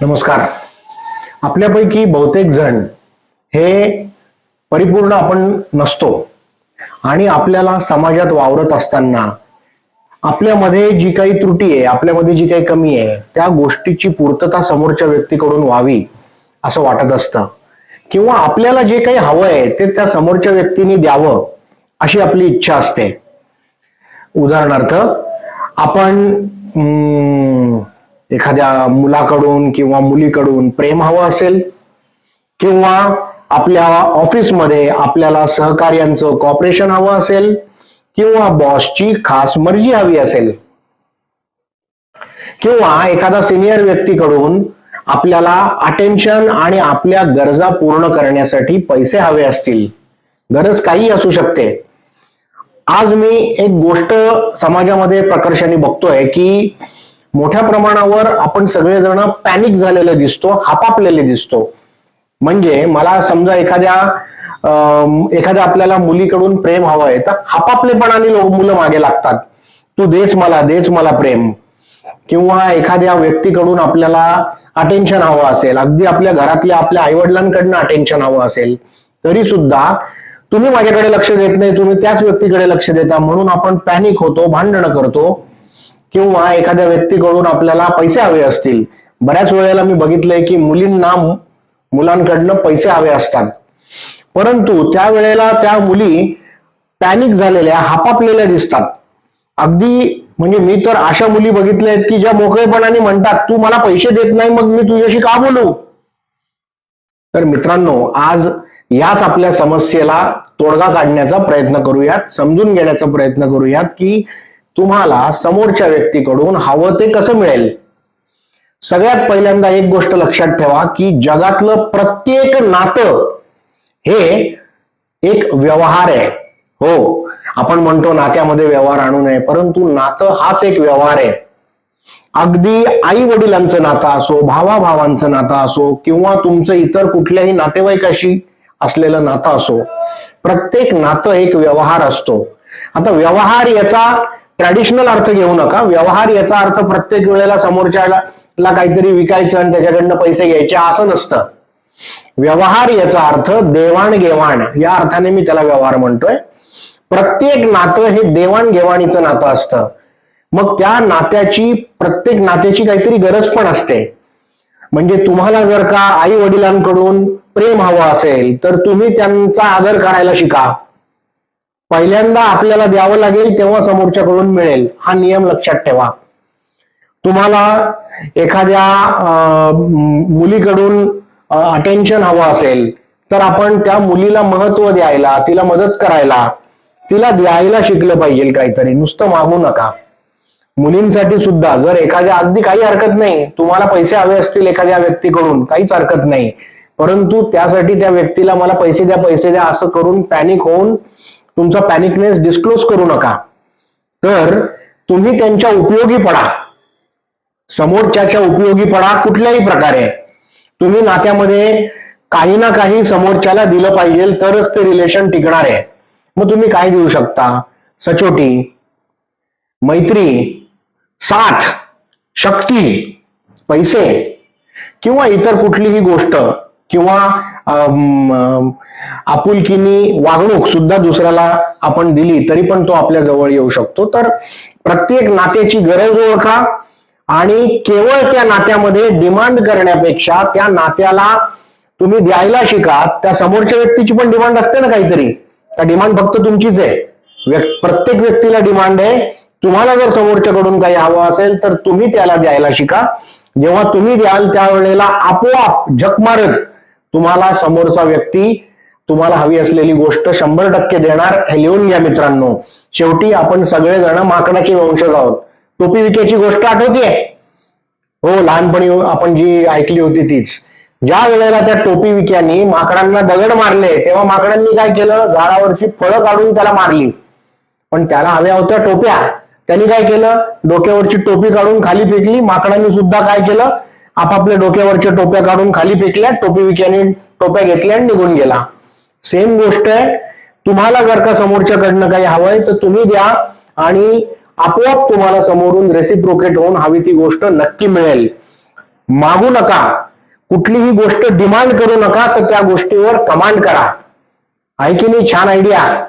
नमस्कार. आपल्यापैकी बहुतेक जण हे परिपूर्ण आपण नसतो आणि आपल्याला समाजात वावरत असताना आपल्यामध्ये जी काही त्रुटी आहे, आपल्यामध्ये जी काही कमी आहे, त्या गोष्टीची पूर्तता समोरच्या व्यक्तीकडून व्हावी असं वाटत असतं किंवा आपल्याला जे काही हवं आहे ते त्या समोरच्या व्यक्तीने द्यावं अशी आपली इच्छा असते. उदाहरणार्थ, आपण एखाद्या मुलाकडून किंवा मुलीकडून प्रेम हवं असेल किंवा आपल्या ऑफिसमध्ये आपल्याला सहकार्यांचं कॉपरेशन हवं असेल किंवा बॉसची खास मर्जी हवी असेल किंवा एखादा सिनियर व्यक्तीकडून आपल्याला अटेन्शन आणि आपल्या गरजा पूर्ण करण्यासाठी पैसे हवे असतील. गरज काही असू शकते. आज मी एक गोष्ट समाजामध्ये प्रकर्षाने बघतोय की मोठ्या प्रमाणावर आपण सगळेजण पॅनिक झालेले दिसतो, हापापलेले दिसतो. म्हणजे मला समजा एखाद्या आपल्याला मुलीकडून प्रेम हवंय तर हापापलेपणाने मुलं मागे लागतात. तू देच मला प्रेम. किंवा एखाद्या व्यक्तीकडून आपल्याला अटेन्शन हवं असेल, अगदी आपल्या घरातल्या आपल्या आईवडिलांकडनं अटेन्शन हवं असेल, तरी सुद्धा तुम्ही माझ्याकडे लक्ष देत नाही, तुम्ही त्याच व्यक्तीकडे लक्ष देता, म्हणून आपण पॅनिक होतो, भांडणं करतो. किंवा एखाद्या व्यक्तीकडून आपल्याला पैसे हवे असतील. बऱ्याच वेळेला मी बघितलंय की मुलींना मुलांकडनं पैसे हवे असतात, परंतु त्यावेळेला त्या मुली पॅनिक झालेल्या, हापापलेल्या दिसतात. अगदी म्हणजे मी तर अशा मुली बघितल्या आहेत की ज्या मोकळेपणाने म्हणतात, तू मला पैसे देत नाही मग मी तुझ्याशी का बोलू. तर मित्रांनो, आज याच आपल्या समस्येला तोडगा काढण्याचा प्रयत्न करूयात, समजून घेण्याचा प्रयत्न करूयात की तुम्हाला समोरच्या व्यक्तीकडून हवं ते कसं मिळेल. सगळ्यात पहिल्यांदा एक गोष्ट लक्षात ठेवा की जगातलं प्रत्येक नातं हे एक व्यवहार आहे. हो, आपण म्हणतो नात्यामध्ये व्यवहार आणू नये, परंतु नातं हाच एक व्यवहार आहे. अगदी आई वडिलांचं नातं असो, भावाभावांचं नातं असो किंवा तुमचं इतर कुठल्याही नातेवाईकाशी असलेलं नातं असो, प्रत्येक नातं एक व्यवहार असतो. आता व्यवहार याचा ट्रॅडिशनल अर्थ घेऊ नका. व्यवहार याचा अर्थ प्रत्येक वेळेला समोरच्याला काहीतरी विकायचं आणि त्याच्याकडनं पैसे घ्यायचे असं नसतं. व्यवहार याचा अर्थ देवाणघेवाण, या अर्थाने मी त्याला व्यवहार म्हणतोय. प्रत्येक नातं हे देवाणघेवाणीचं नातं असतं. मग त्या नात्याची, प्रत्येक नात्याची काहीतरी गरज पण असते. म्हणजे तुम्हाला जर का आई वडिलांकडून प्रेम हवं असेल तर तुम्ही त्यांचा आदर करायला शिका. पहिल्यांदा आपल्याला द्यावं लागेल तेव्हा समोरच्याकडून मिळेल, हा नियम लक्षात ठेवा. तुम्हाला एखाद्या मुलीकडून अटेन्शन हवं असेल तर आपण त्या मुलीला महत्व द्यायला, तिला मदत करायला, तिला द्यायला शिकलं पाहिजे काहीतरी, नुसतं मागू नका. मुलींसाठी सुद्धा जर एखाद्या, अगदी काही हरकत नाही, तुम्हाला पैसे हवे असतील एखाद्या व्यक्तीकडून, काहीच हरकत नाही, परंतु त्यासाठी त्या व्यक्तीला मला पैसे द्या असं करून पॅनिक होऊन तुमचा पॅनिकनेस डिस्क्लोज करू नका. तर तुम्ही त्यांच्या उपयोगी पडा, समोरच्याच्या उपयोगी पडा. कुठल्याही प्रकारे तुम्ही नात्यामध्ये काही ना काही समोरच्याला दिलं पाहिजे, तरच ते रिलेशन टिकणार आहे. मग तुम्ही काय देऊ शकता? सचोटी, मैत्री, साथ, शक्ती, पैसे किंवा इतर कुठलीही गोष्ट किंवा आपुलकीनी वागणूक सुद्धा दुसऱ्याला आपण दिली तरी पण तो आपल्या जवळ येऊ शकतो. तर प्रत्येक नात्याची गरज ओळखा आणि केवळ त्या नात्यामध्ये डिमांड करण्यापेक्षा त्या नात्याला तुम्ही द्यायला शिका. त्या समोरच्या व्यक्तीची पण डिमांड असते ना काहीतरी, का डिमांड फक्त तुमचीच आहे? प्रत्येक व्यक्तीला डिमांड आहे. तुम्हाला जर समोरच्याकडून काही हवं असेल तर तुम्ही त्याला द्यायला शिका. जेव्हा तुम्ही द्याल त्यावेळेला आपोआप झक मारत तुम्हाला समोरचा व्यक्ती तुम्हाला हवी असलेली गोष्ट 100% देणार. हे लिहून घ्या मित्रांनो. शेवटी आपण सगळेजण माकडाचे वंशज आहोत. टोपी विक्याची गोष्ट आठवतीये? हो, लहानपणी आपण जी ऐकली होती तीच. ज्या वेळेला त्या टोपी विक्यानी माकडांना दगड मारले तेव्हा माकडांनी काय केलं? झाडावरची फळं काढून त्याला मारली. पण त्याला हव्या होत्या टोप्या. त्यांनी काय केलं? डोक्यावरची टोपी काढून खाली फेकली. माकडांनी सुद्धा काय केलं? आपापल्या डोक्यावरच्या टोप्या काढून खाली फेकल्या. टोपी विक्याने टोप्या घेतल्या आणि निघून गेला. सेम गोष्ट आहे. तुम्हाला जर का समोरच्याकडनं काही हवंय तर तुम्ही द्या आणि आपोआप तुम्हाला समोरून रेसिप्रोकेट होऊन हवी ती गोष्ट नक्की मिळेल. मागू नका, कुठलीही गोष्ट डिमांड करू नका, तर त्या गोष्टीवर कमांड करा. आहे की नाही छान आयडिया?